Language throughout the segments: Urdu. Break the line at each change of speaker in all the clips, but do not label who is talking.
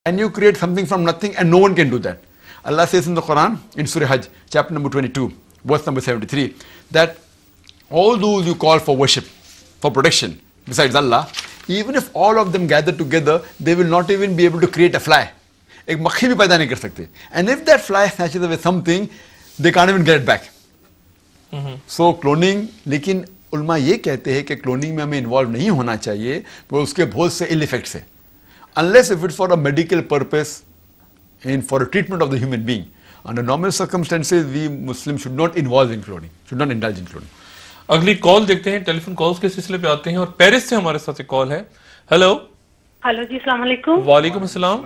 And you create something from nothing, and no one can do that. Allah says in the Quran, in Surah Hajj, chapter number 22, verse number 73, that all those who call for worship, for protection, besides Allah, even if all of them gather together, they will not even be able to create a fly. ایک مکھی بھی پیدا نہیں کر سکتے. And if that fly snatches away something, they can't even get it back. So cloning, لیکن علماء یہ کہتے ہیں کہ کلوننگ میں ہمیں انوالو نہیں ہونا چاہیے، وہ اس کے بہت سے ill effects ہیں. Unless if it's for a medical purpose and for a treatment of the human being. Under normal circumstances, we Muslims should not involve in cloning, should not indulge in cloning.
اگلی کال دیکھتے ہیں، ٹیلی فون کالز کے سلسلے پہ آتے ہیں، اور پیرس سے ہمارے ساتھ ایک کال ہے. ہیلو.
ہلو جی، السلام علیکم.
وعلیکم السلام.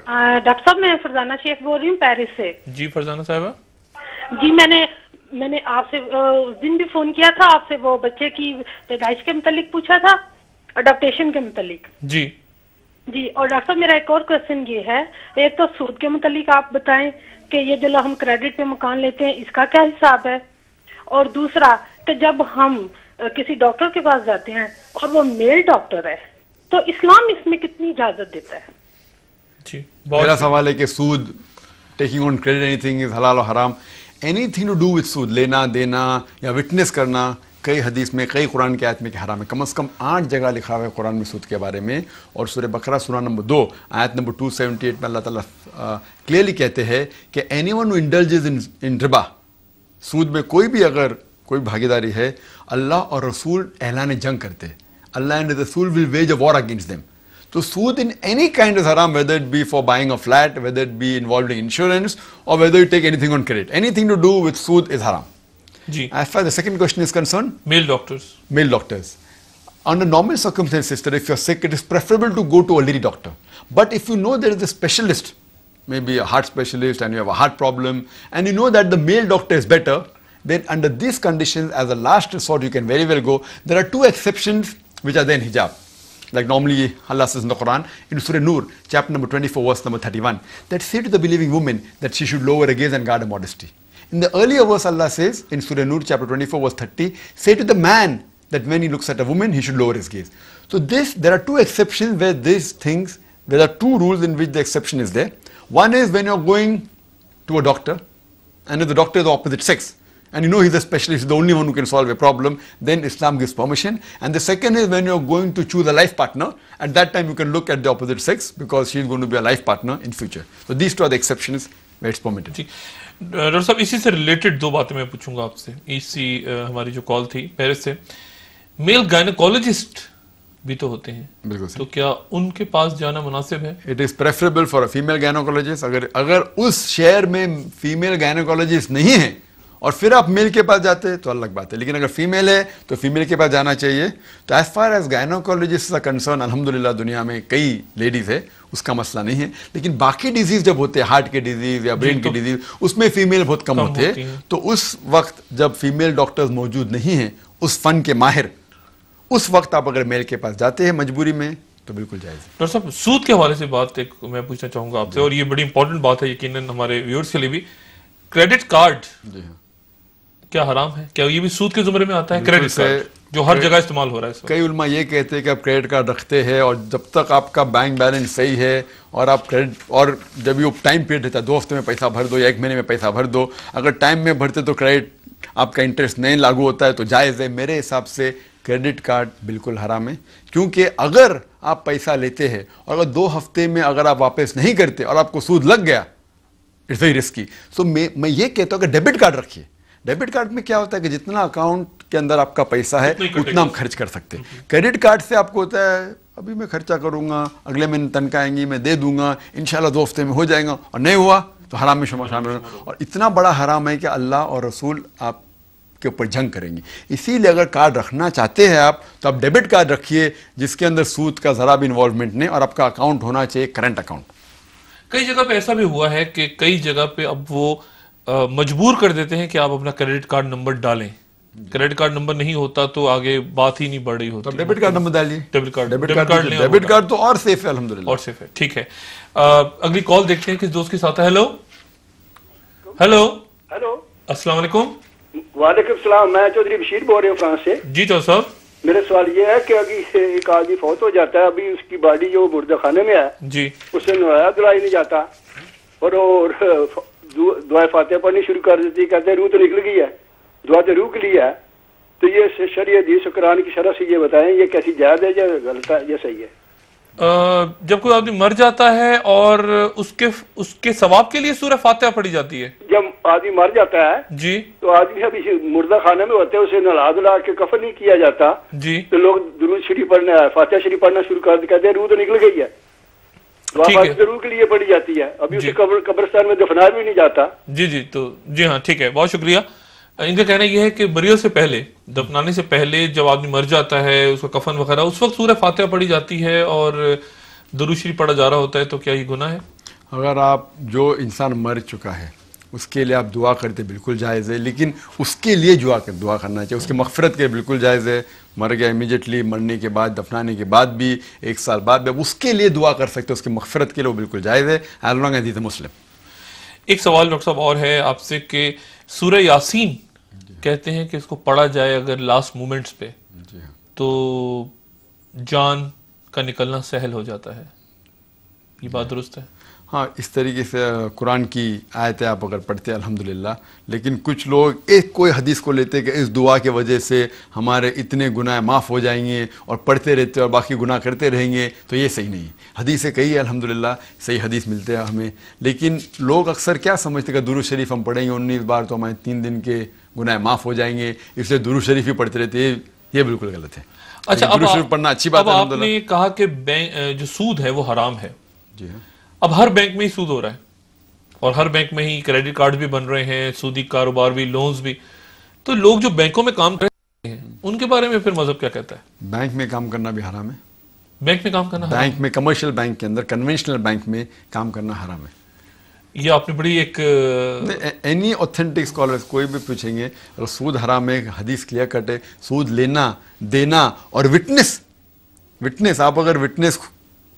ڈاکٹر صاحب میں فرزانہ شیخ بول رہی ہوں پیرس سے.
جی فرزانہ صاحبہ.
جی میں نے آپ سے اس دن بھی فون کیا تھا، آپ سے وہ بچے کی پیدائش کے متعلق پوچھا تھا، اڈاپٹیشن کے متعلق.
جی
جی. اور ڈاکٹر صاحب میرا ایک اور کوشچن یہ ہے، ایک تو سود کے متعلق آپ بتائیں کہ یہ جو ہم کریڈٹ پہ مکان لیتے ہیں اس کا کیا حساب ہے، اور دوسرا کہ جب ہم کسی ڈاکٹر کے پاس جاتے ہیں اور وہ میل ڈاکٹر ہے تو اسلام اس میں کتنی اجازت دیتا ہے؟
جی
میرا سوال ہے کہ سود، taking on credit anything is حلال و حرام. Anything to do with سود، لینا دینا یا وٹنس کرنا، کئی حدیث میں کئی قرآن کی آیت میں کہ حرام ہے. کم از کم 8 جگہ لکھا ہوا ہے قرآن میں سود کے بارے میں، اور سورہ بقرہ سورہ نمبر 2 آیت نمبر 278 میں اللہ تعالیٰ کلیئرلی کہتے ہیں کہ اینی ون ہو انڈلجز ان ربا، سود میں کوئی بھی اگر کوئی بھاگیداری ہے، اللہ اور رسول اعلان جنگ کرتے ہیں. اللہ اینڈ رسول ول ویج اے وار اگینسٹ دیم. تو سود in any kind is haram, whether it be for buying a flat, whether it be involved in insurance, or whether you take anything on credit. Anything to do with sud is haram.
جی.
As far as the second question is concerned,
male doctors.
male doctors. Under normal circumstances, sister, if you're sick, it is preferable to go to a lady doctor. But if you know there is a specialist, maybe a heart specialist, and you have a heart problem, and you know that the male doctor is better, then under these conditions, as a last resort, you can very well go. There are 2 exceptions which are there in hijab. Like normally Allah says in the Quran, in Surah Nur, chapter number 24, verse number 31, that say to the believing woman that she should lower her gaze and guard her modesty. In the earlier verse, Allah says, in Surah Nur, chapter 24, verse 30, say to the man that when he looks at a woman, he should lower his gaze. So there are 2 exceptions where these things, there are 2 rules in which the exception is there. One is when you're going to a doctor, and if the doctor is the opposite sex, and you know he's a specialist, he's the only one who can solve a problem, then Islam gives permission. And the second is when you're going to choose a life partner, at that time you can look at the opposite sex because she's going to be a life partner in future. So these 2 are the exceptions where it's permitted.
جی ڈاکٹر صاحب، اسی سے ریلیٹڈ 2 باتیں میں پوچھوں گا آپ سے. اسی ہماری جو کال تھی پیرس سے، میل گائنیکولوجسٹ بھی تو ہوتے ہیں،
بالکل.
تو کیا ان کے پاس جانا مناسب ہے؟
It is preferable for a female gynecologist. اگر اس شہر میں فیمیل گائنیکولوجسٹ نہیں ہے اور پھر آپ میل کے پاس جاتے ہیں تو الگ بات ہے، لیکن اگر فیمیل ہے تو فیمیل کے پاس جانا چاہیے. تو ایز فار ایز گائنیکولوجسٹ کا کنسرن، الحمدللہ دنیا میں کئی لیڈیز ہے، اس کا مسئلہ نہیں ہے. لیکن باقی ڈیزیز جب ہوتے ہیں، ہارٹ کے ڈیزیز یا برین کی ڈیزیز، اس میں فیمیل بہت کم ہوتے ہیں. تو اس وقت جب فیمیل ڈاکٹرز موجود نہیں ہیں، اس فن کے ماہر، اس وقت آپ اگر میل کے پاس جاتے ہیں مجبوری میں تو بالکل جائز ہے.
ڈاکٹر صاحب سود کے حوالے سے بات ایک میں پوچھنا چاہوں گا آپ سے، اور یہ بڑی امپورٹنٹ بات ہے یقیناً ہمارے ویورز کے لیے بھی. کریڈٹ کارڈ کیا حرام ہے؟ کیا یہ بھی سود کے زمرے میں آتا ہے؟ کریڈٹ کارڈ جو ہر جگہ استعمال ہو رہا ہے.
کئی علماء یہ کہتے ہیں کہ آپ کریڈٹ کارڈ رکھتے ہیں اور جب تک آپ کا بینک بیلنس صحیح ہے اور آپ کریڈٹ، اور جب یہ ٹائم پیریڈ رہتا ہے 2 ہفتے میں پیسہ بھر دو یا 1 مہینے میں پیسہ بھر دو، اگر ٹائم میں بھرتے تو کریڈٹ آپ کا انٹرسٹ نہیں لاگو ہوتا ہے تو جائز ہے. میرے حساب سے کریڈٹ کارڈ بالکل حرام ہے، کیونکہ اگر آپ پیسہ لیتے ہیں اور اگر 2 ہفتے میں اگر آپ واپس نہیں کرتے اور آپ کو سود لگ گیا، اٹس ویری رسکی. سو میں یہ کہتا ہوں کہ ڈیبٹ کارڈ رکھیے. ڈیبٹ کارڈ میں کیا ہوتا ہے کہ جتنا اکاؤنٹ کے اندر آپ کا پیسہ ہے اتنا ہم خرچ کر سکتے ہیں. کریڈٹ کارڈ سے آپ کو ہوتا ہے ابھی میں خرچہ کروں گا، اگلے مہینے تنخواہ آئیں گی میں دے دوں گا، انشاءاللہ 2 ہفتے میں ہو جائے گا، اور نہیں ہوا تو حرام میں شامل ہوگا. اور اتنا بڑا حرام ہے کہ اللہ اور رسول آپ کے اوپر جنگ کریں گے. اسی لیے اگر کارڈ رکھنا چاہتے ہیں آپ تو آپ ڈیبٹ کارڈ رکھیے جس کے اندر سود کا ذرا بھی انوالومنٹ نہیں، اور آپ کا اکاؤنٹ ہونا چاہیے کرنٹ اکاؤنٹ.
کئی جگہ پہ ایسا بھی ہوا ہے کہ کئی جگہ پہ اب وہ مجبور کر دیتے ہیں کہ آپ اپنا کریڈٹ کارڈ نمبر ڈالیں. کریڈٹ کارڈ نمبر نہیں ہوتا تو آگے بات ہی نہیں بڑھ رہی ہوتی.
ڈیبٹ کارڈ نمبر ڈالیے.
ڈیبٹ
کارڈ تو اور سیف ہے الحمدللہ.
اور سیف ہے. ٹھیک ہے، اگلی کال دیکھتے ہیں کس دوست کے ساتھ ہے. ہیلو ہیلو
ہیلو،
السلام علیکم.
وعلیکم السلام. میں چودھری بشیر بول رہا ہوں فرانس سے.
جی چودھری صاحب.
میرا سوال یہ ہے کہ اگر ایک آدمی فوت ہو جاتا ہے, ابھی اس کی باڈی جو مردہ خانے میں ہے
جی
اسے نہلایا دھلایا نہیں جاتا, اور دعا فاتحہ پڑھنی شروع کر دیتی, کہتے ہیں روح تو نکل گئی ہے, دعا تو روح کے لیے ہے, تو یہ شرعی حدیث قرآن کی شرح سے یہ بتائیں یہ کیسی جائز ہے یا غلط ہے یا صحیح ہے؟
جب کوئی آدمی مر جاتا ہے اور اس کے ثواب کے لیے سورہ فاتحہ پڑھی جاتی ہے.
جب آدمی مر جاتا ہے
جی
تو آدمی ابھی مردہ خانے میں ہوتے ہیں, اسے نہلا دھلا کے کفن نہیں کیا جاتا,
جی
تو لوگ درود شریف پڑھنا ہے, فاتحہ شریف پڑھنا شروع کر دیتے, کہتے ہیں روح تو نکل گئی ہے, دعا فاتحہ روح کے لیے پڑھی جاتی ہے, ابھی اسے قبرستان میں دفنایا بھی نہیں جاتا.
جی تو جی ہاں ٹھیک ہے, بہت شکریہ. ان کا کہنا یہ ہے کہ بریوں سے پہلے, دفنانے سے پہلے جب آدمی مر جاتا ہے, اس کا کفن وغیرہ, اس وقت سورہ فاتحہ پڑھی جاتی ہے اور درود شریف پڑھا جا رہا ہوتا ہے, تو کیا یہ گناہ ہے؟
اگر آپ جو انسان مر چکا ہے اس کے لیے آپ دعا کرتے بالکل جائز ہے, لیکن اس کے لیے دعا کرنا چاہیے, اس کی مغفرت کے بالکل جائز ہے. مر گیا امیجیٹلی, مرنے کے بعد, دفنانے کے بعد بھی, 1 سال بعد بھی اس کے لیے دعا کر سکتے, اس کی مغفرت کے لیے وہ بالکل جائز ہے, ایز لانگ ایز ہی از مسلم.
ایک سوال ڈاکٹر صاحب اور ہے آپ سے کہ سورہ یاسین کہتے ہیں کہ اس کو پڑھا جائے اگر لاسٹ مومنٹس پہ تو جان کا نکلنا سہل ہو جاتا ہے, یہ بات درست ہے؟
ہاں, اس طریقے سے قرآن کی آیتیں آپ اگر پڑھتے ہیں الحمدللہ, لیکن کچھ لوگ ایک کوئی حدیث کو لیتے کہ اس دعا کی وجہ سے ہمارے اتنے گناہ معاف ہو جائیں گے اور پڑھتے رہتے اور باقی گناہ کرتے رہیں گے, تو یہ صحیح نہیں. حدیثیں کئی ہے الحمدللہ, صحیح حدیث ملتے ہیں ہمیں, لیکن لوگ اکثر کیا سمجھتے کہ درود شریف ہم پڑھیں گے 19 بار تو ہمارے 3 دن کے گناہ معاف ہو جائیں گے, اس لیے درود شریف ہی پڑھتے رہتے ہیں, یہ بالکل غلط ہے.
اچھا,
درود شریف پڑھنا اچھی بات ہے.
آپ نے کہا کہ جو سود ہے وہ حرام ہے.
جی ہاں,
اب ہر بینک میں ہی سود ہو رہا ہے اور ہر بینک میں ہی کریڈٹ کارڈ بھی بن رہے ہیں, سودی کاروبار بھی, لونز بھی, تو لوگ جو بینکوں میں کام کر رہے ہیں ان کے بارے میں پھر مذہب کیا کہتا ہے؟
بینک میں کام کرنا بھی حرام ہے.
بینک میں کام کرنا حرام؟
بینک میں, کمرشل بینک کے اندر, کنونشنل بینک میں کام کرنا حرام ہے.
یہ آپ نے بڑی ایک
اینی اوتھینٹک اسکالرز کوئی بھی پوچھیں گے اگر سود حرام ہے, حدیث کلیئر کٹ ہے. سود لینا, دینا اور وٹنس, آپ اگر وٹنس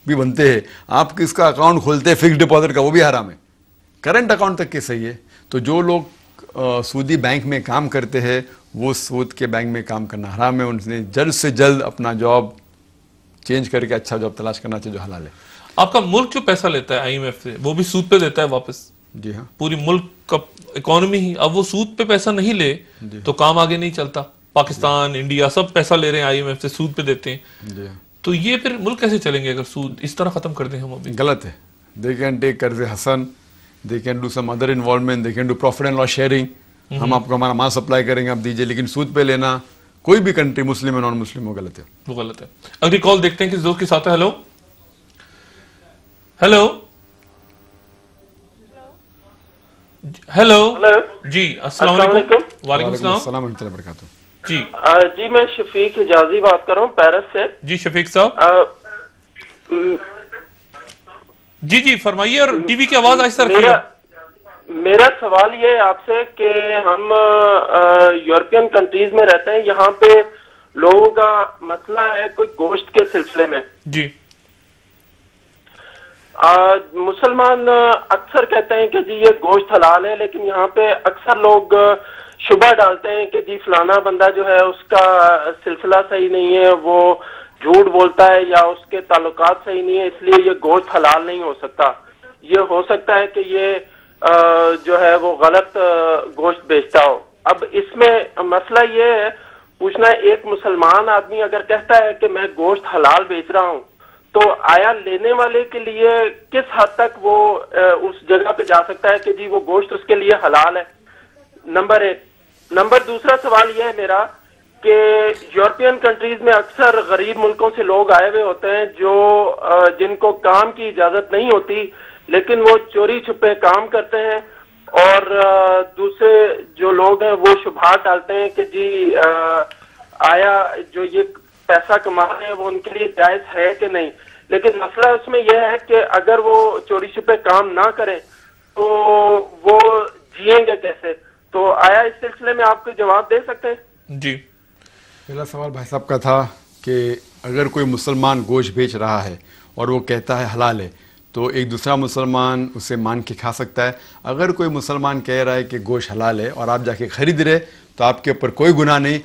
بھی بنتے ہیں, آپ کس کا اکاؤنٹ کھولتے ہیں فکس ڈپازٹ کا, وہ بھی حرام ہے. کرنٹ اکاؤنٹ تک کے صحیح ہے. تو جو لوگ سودی بینک میں کام کرتے ہیں وہ سود کے بینک میں کام کرنا حرام ہے. ان سے جلد سے جلد اپنا جاب چینج کر کے اچھا جاب تلاش کرنا چاہیے جو حلال ہے.
آپ کا ملک جو پیسہ لیتا ہے IMF سے وہ بھی سود پہ دیتا ہے واپس.
جی ہاں,
پوری ملک کا اکانومی ہی, اب وہ سود پہ پیسہ نہیں لے تو کام آگے نہیں چلتا. پاکستان, انڈیا سب پیسہ لے رہے ہیں IMF سے, سود پہ دیتے ہیں.
جی ہاں,
تو یہ پھر ملک کیسے چلیں گے اگر سود اس طرح ختم کر دیں ہم؟ ابھی
غلط ہے. دے کین ٹیک قرض حسن, they can do some other involvement, they can do profit and loss sharing. ہم آپ کو ہمارا مال سپلائی کریں گے, آپ دیجیے, لیکن سود پہ لینا کوئی بھی کنٹری, مسلم ہے نان مسلم, وہ غلط ہے.
وہ غلط ہے. اگلی کال دیکھتے ہیں کس دوست کے ساتھ ہے. ہیلو ہیلو ہیلو جی السلام علیکم. وعلیکم السلام
ورحمۃ اللہ وبرکاتہ.
جی
جی میں شفیق حجازی بات کر رہا ہوں پیرس سے.
جی شفیق صاحب, جی فرمائیے, اور ٹی وی کی آواز آہستہ رکھیے.
میرا سوال یہ ہے آپ سے کہ ہم یورپین کنٹریز میں رہتے ہیں, یہاں پہ لوگوں کا مسئلہ ہے کوئی گوشت کے سلسلے میں.
جی
مسلمان اکثر کہتے ہیں کہ جی یہ گوشت حلال ہے, لیکن یہاں پہ اکثر لوگ شبہ ڈالتے ہیں کہ جی فلانا بندہ جو ہے اس کا سلسلہ صحیح نہیں ہے, وہ جھوٹ بولتا ہے یا اس کے تعلقات صحیح نہیں ہے, اس لیے یہ گوشت حلال نہیں ہو سکتا. یہ ہو سکتا ہے کہ یہ جو ہے وہ غلط گوشت بیچتا ہو. اب اس میں مسئلہ یہ ہے پوچھنا ہے, ایک مسلمان آدمی اگر کہتا ہے کہ میں گوشت حلال بیچ رہا ہوں تو آیا لینے والے کے لیے کس حد تک وہ اس جگہ پہ جا سکتا ہے کہ جی وہ گوشت اس کے لیے حلال ہے؟ نمبر 1. نمبر دوسرا سوال یہ ہے میرا کہ یورپین کنٹریز میں اکثر غریب ملکوں سے لوگ آئے ہوئے ہوتے ہیں جو جن کو کام کی اجازت نہیں ہوتی, لیکن وہ چوری چھپے کام کرتے ہیں, اور دوسرے جو لوگ ہیں وہ شبہات ڈالتے ہیں کہ جی آیا جو یہ پیسہ کما رہے ہیں وہ ان کے لیے جائز ہے کہ نہیں. لیکن مسئلہ اس میں یہ ہے کہ اگر وہ چوری چھپے کام نہ کریں تو وہ جئیں گے کیسے؟ تو آیا اس سلسلے میں آپ کو جواب دے سکتے ہیں؟
جی
پہلا سوال بھائی صاحب کا تھا کہ اگر کوئی مسلمان گوشت بیچ رہا ہے اور وہ کہتا ہے حلال ہے تو ایک دوسرا مسلمان اسے مان کے کھا سکتا ہے. اگر کوئی مسلمان کہہ رہا ہے کہ گوشت حلال ہے اور آپ جا کے خرید رہے تو آپ کے اوپر کوئی گناہ نہیں.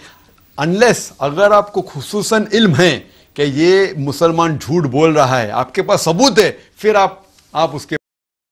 انلیس اگر آپ کو خصوصاً علم ہے کہ یہ مسلمان جھوٹ بول رہا ہے, آپ کے پاس ثبوت ہے, پھر آپ اس کے